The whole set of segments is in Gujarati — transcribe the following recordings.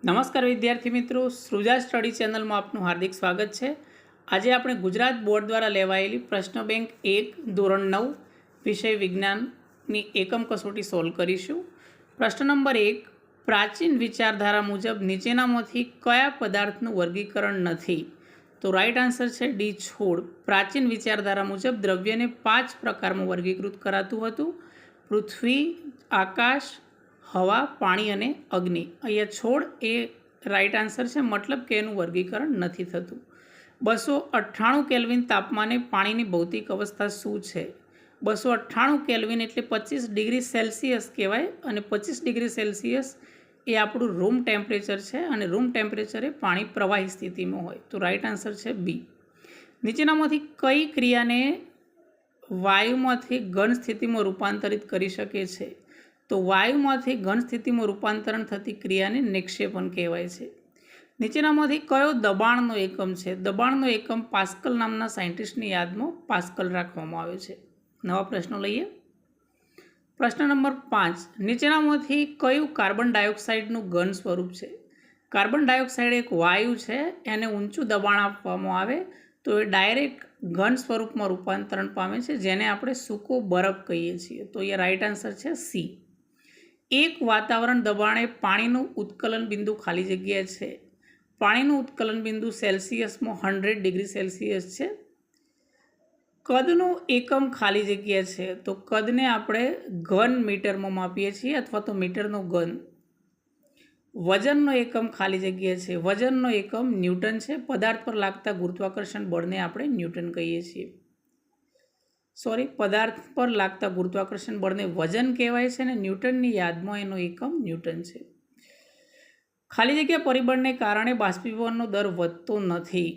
નમસ્કાર વિદ્યાર્થી મિત્રો, સૃજા સ્ટડી ચેનલમાં આપનું હાર્દિક સ્વાગત છે। આજે આપણે ગુજરાત બોર્ડ દ્વારા લેવાયેલી પ્રશ્ન બેંક 1 ધોરણ 9 વિષય વિજ્ઞાનની એકમ કસોટી સોલ્વ કરીશું। પ્રશ્ન નંબર 1, પ્રાચીન વિચારધારા મુજબ નીચેનામાંથી કયા પદાર્થનું વર્ગીકરણ નથી? તો રાઈટ આન્સર છે ડી, છોડ। પ્રાચીન વિચારધારા મુજબ દ્રવ્યને 5 પ્રકારમાં વર્ગીકૃત કરાતું હતું: પૃથ્વી, આકાશ, હવા, પાણી અને અગ્નિ। અહીંયા છોડ એ રાઈટ આન્સર છે, મતલબ કે એનું વર્ગીકરણ નથી થતું। 298 કેલ્વિન તાપમાને પાણીની ભૌતિક અવસ્થા શું છે? 298 કેલ્વિન એટલે 25 ડિગ્રી સેલ્સિયસ કહેવાય, અને 25 ડિગ્રી સેલ્સિયસ એ આપણું રૂમ ટેમ્પરેચર છે, અને રૂમ ટેમ્પરેચરે પાણી પ્રવાહી સ્થિતિમાં હોય, તો રાઈટ આન્સર છે બી। નીચેનામાંથી કઈ ક્રિયાને વાયુમાંથી ઘન સ્થિતિમાં રૂપાંતરિત કરી શકે છે? તો વાયુમાંથી ઘન સ્થિતિમાં રૂપાંતરણ થતી ક્રિયાને નિક્ષેપણ કહેવાય છે। નીચેનામાંથી કયો દબાણનો એકમ છે? દબાણનો એકમ પાસ્કલ નામના સાયન્ટિસ્ટની યાદમાં પાસ્કલ રાખવામાં આવે છે। નવા પ્રશ્નો લઈએ। પ્રશ્ન નંબર 5, નીચેનામાંથી કયું કાર્બન ડાયોક્સાઇડનું ઘન સ્વરૂપ છે? કાર્બન ડાયોક્સાઇડ એક વાયુ છે, એને ઊંચું દબાણ આપવામાં આવે તો એ ડાયરેક્ટ ઘન સ્વરૂપમાં રૂપાંતરણ પામે છે, જેને આપણે સૂકો બરફ કહીએ છીએ, તો એ રાઈટ આન્સર છે સી। એક વાતાવરણ દબાણે પાણીનું ઉત્કલન બિંદુ ખાલી જગ્યા છે। પાણીનું ઉત્કલન બિંદુ સેલ્સિયસમાં 100 ડિગ્રી સેલ્સિયસ છે। કદનું એકમ ખાલી જગ્યા છે, તો કદને આપણે ઘન મીટરમાં માપીએ છીએ, અથવા તો મીટરનો ઘન। વજનનો એકમ ખાલી જગ્યા છે, વજનનો એકમ ન્યૂટન છે। પદાર્થ પર લાગતા ગુરુત્વાકર્ષણ બળને આપણે ન્યૂટન કહીએ છીએ। પદાર્થ પર લાગતા ગુરુત્વાકર્ષણ બળને વજન કહેવાય છે, અને ન્યૂટનની યાદમાં એનો એકમ ન્યૂટન છે। ખાલી જગ્યા પરિબળને કારણે બાષ્પીભવનનો દર વધતો નથી।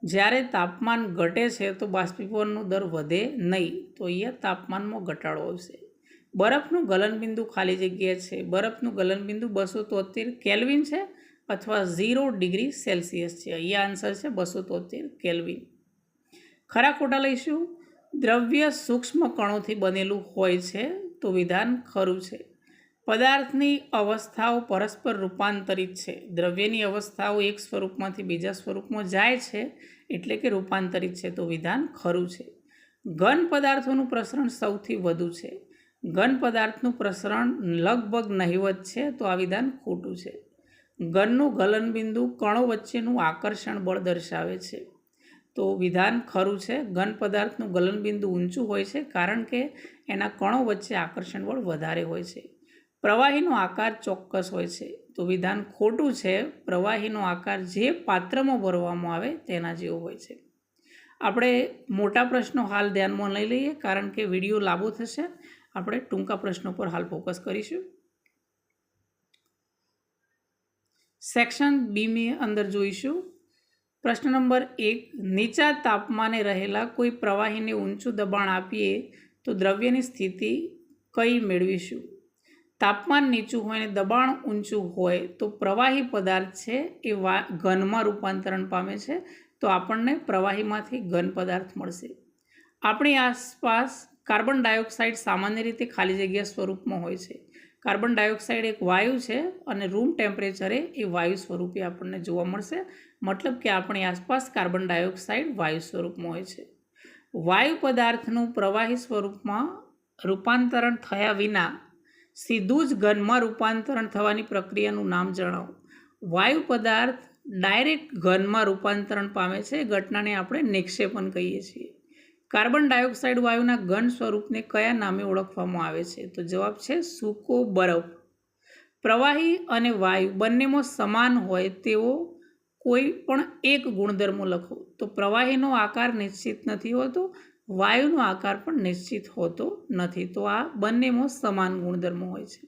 જ્યારે તાપમાન ઘટે છે તો બાષ્પીભવનનો દર વધે નહીં, તો અહીંયા તાપમાનમાં ઘટાડો આવશે। બરફનું ગલનબિંદુ ખાલી જગ્યા છે। બરફનું ગલનબિંદુ 273 કેલ્વિન છે, અથવા 0 ડિગ્રી સેલ્સિયસ છે। અહીંયા આન્સર છે 273 કેલ્વિન। ખરા ખોટા લઈશું। દ્રવ્ય સૂક્ષ્મ કણોથી બનેલું હોય છે, તો વિધાન ખરું છે। પદાર્થની અવસ્થાઓ પરસ્પર રૂપાંતરિત છે। દ્રવ્યની અવસ્થાઓ એક સ્વરૂપમાંથી બીજા સ્વરૂપમાં જાય છે, એટલે કે રૂપાંતરિત છે, તો વિધાન ખરું છે। ઘન પદાર્થોનું પ્રસરણ સૌથી વધુ છે। ઘન પદાર્થનું પ્રસરણ લગભગ નહિવત છે, તો આ વિધાન ખોટું છે। ઘનનું ગલનબિંદુ કણો વચ્ચેનું આકર્ષણ બળ દર્શાવે છે, તો વિધાન ખરું છે। ઘન પદાર્થનું ગલનબિંદુ ઊંચું હોય છે, કારણ કે એના કણો વચ્ચે આકર્ષણ બળ વધારે હોય છે। પ્રવાહીનો આકાર ચોક્કસ હોય છે, તો વિધાન ખોટું છે। પ્રવાહીનો આકાર જે પાત્રમાં ભરવામાં આવે તેના જેવો હોય છે। આપણે મોટા પ્રશ્નો હાલ ધ્યાનમાં લઈ લઈએ, કારણ કે વિડીયો લાંબો થશે। આપણે ટૂંકા પ્રશ્નો પર હાલ ફોકસ કરીશું। સેક્શન બી અંદર જોઈશું। પ્રશ્ન નંબર 1, નીચા તાપમાને રહેલા કોઈ પ્રવાહીને ઊંચું દબાણ આપીએ તો દ્રવ્યની સ્થિતિ કઈ મેળવીશું? તાપમાન નીચું હોય અને દબાણ ઊંચું હોય તો પ્રવાહી પદાર્થ છે એ ઘનમાં રૂપાંતરણ પામે છે, તો આપણને પ્રવાહીમાંથી ઘન પદાર્થ મળશે। આપણી આસપાસ કાર્બન ડાયોક્સાઇડ સામાન્ય રીતે ખાલી જગ્યા સ્વરૂપમાં હોય છે। કાર્બન ડાયોક્સાઇડ એક વાયુ છે, અને રૂમ ટેમ્પરેચરે એ વાયુ સ્વરૂપે આપણને જોવા મળશે, મતલબ કે આપણી આસપાસ કાર્બન ડાયોક્સાઇડ વાયુ સ્વરૂપમાં હોય છે। વાયુ પદાર્થનું પ્રવાહી સ્વરૂપમાં રૂપાંતરણ થયા વિના સીધું જ ઘનમાં રૂપાંતરણ થવાની પ્રક્રિયાનું નામ જણાવો। વાયુ પદાર્થ ડાયરેક્ટ ઘનમાં રૂપાંતરણ પામે છે, ઘટનાને આપણે નિક્ષેપણ કહીએ છીએ। કાર્બન ડાયોક્સાઇડ વાયુના ઘન સ્વરૂપને કયા નામે ઓળખવામાં આવે છે? તો જવાબ છે સૂકો બરફ। પ્રવાહી અને વાયુ બંનેમાં સમાન હોય તેવો કોઈ પણ એક ગુણધર્મો લખો। તો પ્રવાહીનો આકાર નિશ્ચિત નથી હોતો, વાયુનો આકાર પણ નિશ્ચિત હોતો નથી, તો આ બંનેમાં સમાન ગુણધર્મો હોય છે।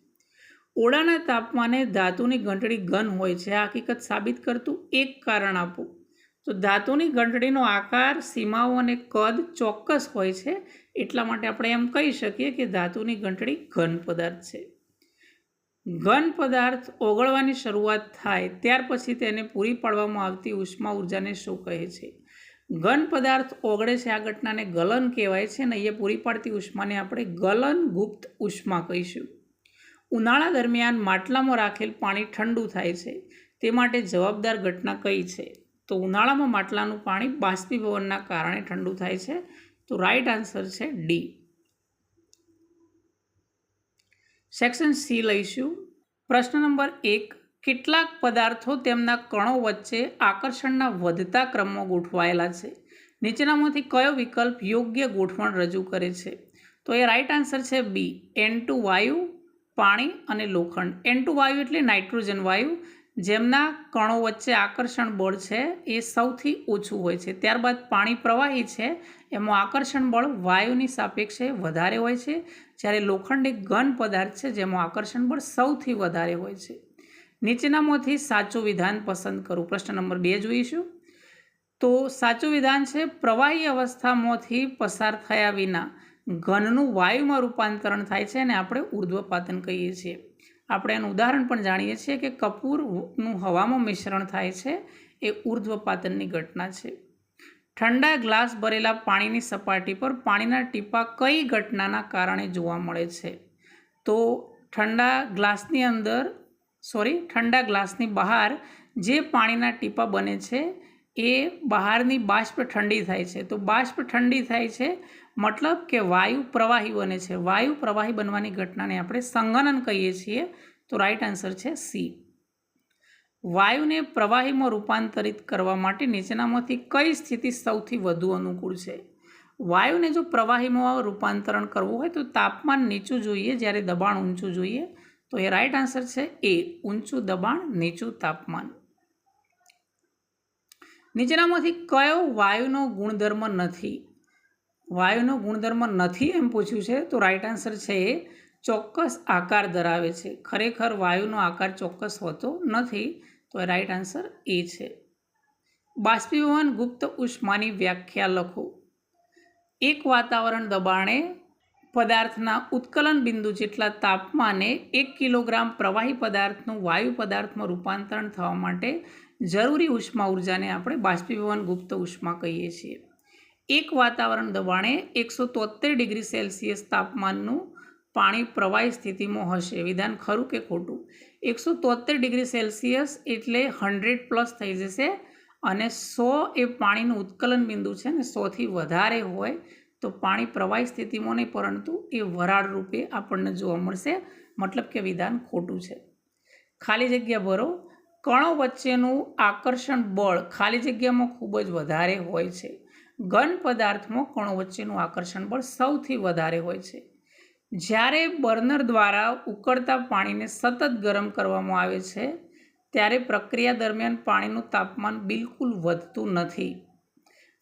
ઓરડાના તાપમાને ધાતુની ઘંટડી ઘન હોય છે, આ હકીકત સાબિત કરતું એક કારણ આપો। તો ધાતુની ઘંટડીનો આકાર, સીમાઓ અને કદ ચોક્કસ હોય છે, એટલા માટે આપણે એમ કહી શકીએ કે ધાતુની ઘંટડી ઘન પદાર્થ છે। ઘન પદાર્થ ઓગળવાની શરૂઆત થાય ત્યાર પછી તેને પૂરી પાડવામાં આવતી ઉષ્મા ઉર્જાને શું કહે છે? ઘન પદાર્થ ઓગળે છે, આ ઘટનાને ગલન કહેવાય છે, અને અહીંયા પૂરી પાડતી ઉષ્માને આપણે ગલન ગુપ્ત ઉષ્મા કહીશું। ઉનાળા દરમિયાન માટલામાં રાખેલ પાણી ઠંડુ થાય છે, તે માટે જવાબદાર ઘટના કઈ છે? તો ઉનાળામાં માટલાનું પાણી બાષ્પીભવનના કારણે ઠંડુ થાય છે. તો રાઈટ આન્સર છે ડી. સેક્શન સી લઈશું. પ્રશ્ન નંબર 1. કેટલાક પદાર્થો તેમના કણો વચ્ચે આકર્ષણના વધતા ક્રમમાં ગોઠવાયેલા છે. નીચેનામાંથી કયો વિકલ્પ યોગ્ય ગોઠવણ રજૂ કરે છે? તો એ રાઈટ આન્સર છે બી. N2 વાયુ, પાણી અને લોખંડ. N2 વાયુ એટલે નાઇટ્રોજન વાયુ, જેમના કણો વચ્ચે આકર્ષણ બળ છે એ સૌથી ઓછું હોય છે. ત્યારબાદ પાણી પ્રવાહી છે, એમાં આકર્ષણ બળ વાયુની સાપેક્ષે વધારે હોય છે. જ્યારે લોખંડ એક ઘન પદાર્થ છે જેમાં આકર્ષણ બળ સૌથી વધારે હોય છે. નીચેનામાંથી સાચું વિધાન પસંદ કરો. પ્રશ્ન નંબર 2 જોઈશું. તો સાચું વિધાન છે પ્રવાહી અવસ્થામાંથી પસાર થયા વિના ઘનનું વાયુમાં રૂપાંતરણ થાય છે અને આપણે ઉર્ધ્વપાતન કહીએ છીએ. આપણે એનું ઉદાહરણ પણ જાણીએ છીએ કે કપૂરનું હવામાં મિશ્રણ થાય છે, એ ઉર્ધ્વપાતનની ઘટના છે. ઠંડા ગ્લાસ ભરેલા પાણીની સપાટી પર પાણીના ટીપા કઈ ઘટનાના કારણે જોવા મળે છે? તો ઠંડા ગ્લાસની બહાર જે પાણીના ટીપા બને છે એ બહારની બાષ્પ ઠંડી થાય છે. તો બાષ્પ ઠંડી થાય છે મતલબ કે વાયુ પ્રવાહી બને છે. વાયુ પ્રવાહી બનવાની ઘટનાને આપણે સંઘનન કહીએ છીએ. તો રાઈટ આન્સર છે સી. વાયુને પ્રવાહીમાં રૂપાંતરિત કરવા માટે નીચેનામાંથી કઈ સ્થિતિ સૌથી વધુ અનુકૂળ છે? વાયુને જો પ્રવાહીમાં રૂપાંતરણ કરવું હોય તો તાપમાન નીચું જોઈએ, જ્યારે દબાણ ઊંચું જોઈએ. તો એ રાઈટ આન્સર છે એ. ઊંચું દબાણ, નીચું તાપમાન. નીચેનામાંથી કયો વાયુનો ગુણધર્મ નથી? વાયુનો ગુણધર્મ નથી એમ પૂછ્યું છે. તો રાઈટ આન્સર છે એ. ચોક્કસ આકાર ધરાવે છે. ખરેખર વાયુનો આકાર ચોક્કસ હોતો નથી. તો રાઈટ આન્સર એ છે. બાષ્પીભવન ગુપ્ત ઉષ્માની વ્યાખ્યા લખો. એક વાતાવરણ દબાણે પદાર્થના ઉત્કલન બિંદુ જેટલા તાપમાને 1 કિલોગ્રામ પ્રવાહી પદાર્થનું વાયુ પદાર્થમાં રૂપાંતરણ થવા માટે જરૂરી ઉષ્મા ઉર્જાને આપણે બાષ્પીભવન ગુપ્ત ઉષ્મા કહીએ છીએ. એક વાતાવરણ દબાણે 173 ડિગ્રી સેલ્સિયસ તાપમાનનું પાણી પ્રવાહી સ્થિતિમાં હશે. વિધાન ખરું કે ખોટું? 173 ડિગ્રી સેલ્સિયસ એટલે 100+ થઈ જશે, અને 100 એ પાણીનું ઉત્કલન બિંદુ છે ને 100થી વધારે હોય તો પાણી પ્રવાહી સ્થિતિમાં નહીં પરંતુ એ વરાળ રૂપે આપણને જોવા મળશે. મતલબ કે વિધાન ખોટું છે. ખાલી જગ્યા ભરો. કણો વચ્ચેનું આકર્ષણ બળ ખાલી જગ્યામાં ખૂબ જ વધારે હોય છે. ઘન પદાર્થમાં કણો વચ્ચેનું આકર્ષણ બળ સૌથી વધારે હોય છે. જ્યારે બર્નર દ્વારા ઉકળતા પાણીને સતત ગરમ કરવામાં આવે છે ત્યારે પ્રક્રિયા દરમિયાન પાણીનું તાપમાન બિલકુલ વધતું નથી.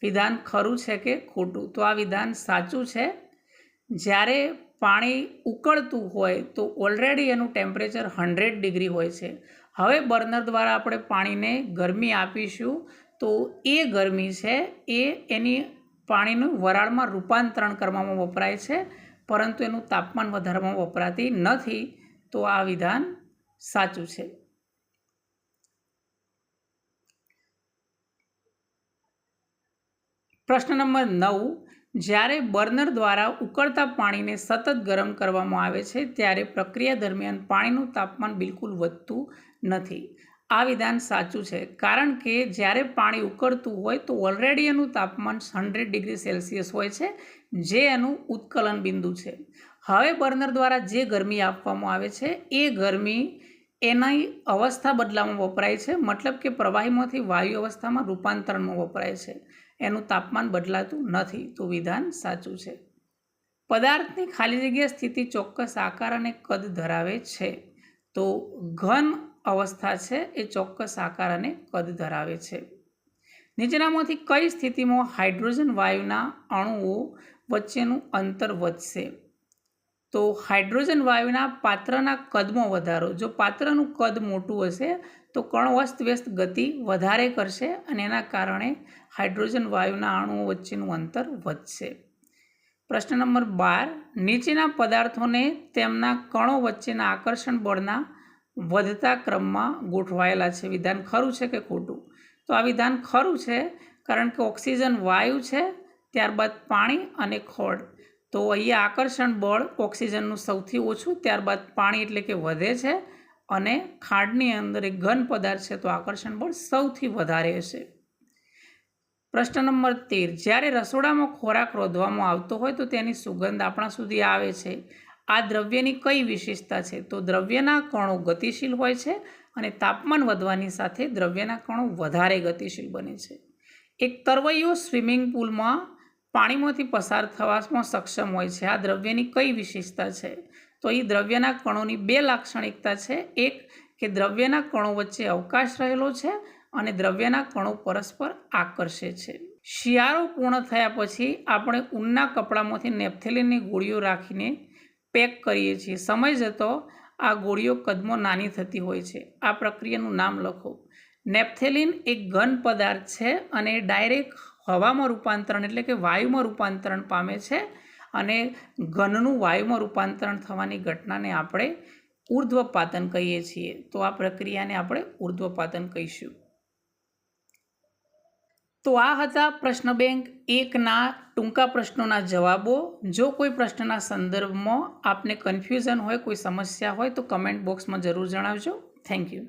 વિધાન ખરું છે કે ખોટું? તો આ વિધાન સાચું છે. જ્યારે પાણી ઉકળતું હોય તો ઓલરેડી એનું ટેમ્પરેચર 100 ડિગ્રી હોય છે. હવે બર્નર દ્વારા આપણે પાણીને ગરમી આપીશું તો એ ગરમી છે એ એની પાણીનું વરાળમાં રૂપાંતરણ કરવામાં વપરાય છે, પરંતુ એનું તાપમાન વધારવામાં વપરાતી નથી. તો આ વિધાન સાચું છે. પ્રશ્ન નંબર 9. જ્યારે બર્નર દ્વારા ઉકળતા પાણીને સતત ગરમ કરવામાં આવે છે ત્યારે પ્રક્રિયા દરમિયાન પાણીનું તાપમાન બિલકુલ વધતું નથી. આ વિધાન સાચું છે, કારણ કે જ્યારે પાણી ઉકળતું હોય તો ઓલરેડી એનું તાપમાન 100 ડિગ્રી સેલ્સિયસ હોય છે, જે એનું ઉત્કલન બિંદુ છે. હવે બર્નર દ્વારા જે ગરમી આપવામાં આવે છે એ ગરમી એની અવસ્થા બદલામાં વપરાય છે, મતલબ કે પ્રવાહીમાંથી વાયુ અવસ્થામાં રૂપાંતરણમાં વપરાય છે. એનું તાપમાન બદલાતું નથી. તો વિધાન સાચું છે. પદાર્થની ખાલી જગ્યા સ્થિતિ ચોક્કસ આકાર અને કદ ધરાવે છે. તો ઘન અવસ્થા છે એ ચોક્કસ આકાર અને કદ ધરાવે છે. નીચેનામાંથી કઈ સ્થિતિમાં હાઇડ્રોજન વાયુના અણુઓ વચ્ચેનું અંતર વધશે? તો હાઇડ્રોજન વાયુના પાત્રના કદમાં વધારો. જો પાત્રનું કદ મોટું હશે તો કણો અસ્તવ્યસ્ત ગતિ વધારે કરશે અને એના કારણે હાઇડ્રોજન વાયુના અણુઓ વચ્ચેનું અંતર વધશે. પ્રશ્ન નંબર 12. નીચેના પદાર્થોને તેમના કણો વચ્ચેના આકર્ષણ બળના વધતા ક્રમમાં ગોઠવાયેલા છે. વિધાન ખરું છે કે ખોટું? તો આ વિધાન ખરું છે, કારણ કે ઓક્સિજન વાયુ છે, ત્યારબાદ પાણી અને ખોળ. તો અહીંયા આકર્ષણ બળ ઓક્સિજનનું સૌથી ઓછું, ત્યારબાદ પાણી એટલે કે વધે છે, અને ખાંડની અંદર એક ઘન પદાર્થ છે તો આકર્ષણ બળ સૌથી વધારે હશે. પ્રશ્ન નંબર 13, જ્યારે રસોડામાં ખોરાક રોધવામાં આવતો હોય તો તેની સુગંધ આપણા સુધી આવે છે. આ દ્રવ્યની કઈ વિશેષતા છે? તો દ્રવ્યના કણો ગતિશીલ હોય છે અને તાપમાન વધવાની સાથે દ્રવ્યના કણો વધારે ગતિશીલ બને છે. એક તરવૈયો સ્વિમિંગ પુલમાં પાણીમાંથી પસાર થવામાં સક્ષમ હોય છે. આ દ્રવ્યની કઈ વિશેષતા છે? તો એ દ્રવ્યના કણોની બે લાક્ષણિકતા છે. એક કે દ્રવ્યના કણો વચ્ચે અવકાશ રહેલો છે અને દ્રવ્યના કણો પરસ્પર આકર્ષે છે. શિયાળો પૂર્ણ થયા પછી આપણે ઊનના કપડામાંથી નેપ્થેલિનની ગોળીઓ રાખીને પેક કરીએ છીએ. સમય જતો આ ગોળીઓ કદમાં નાની થતી હોય છે. આ પ્રક્રિયાનું નામ લખો. નેપ્થેલિન એક ઘન પદાર્થ છે અને ડાયરેક્ટ હવામાં રૂપાંતરણ એટલે કે વાયુમાં રૂપાંતરણ પામે છે અને ઘનનું વાયુમાં રૂપાંતરણ થવાની ઘટનાને આપણે ઉર્ધ્વપાતન કહીએ છીએ. તો આ પ્રક્રિયાને આપણે ઉર્ધ્વપાતન કહીશું. તો આ હતા પ્રશ્ન બેંક 1ના ટૂંકા પ્રશ્નોના જવાબો. જો કોઈ પ્રશ્નના સંદર્ભમાં આપને કન્ફ્યુઝન હોય, કોઈ સમસ્યા હોય તો કમેન્ટ બોક્સમાં જરૂર જણાવજો. Thank you.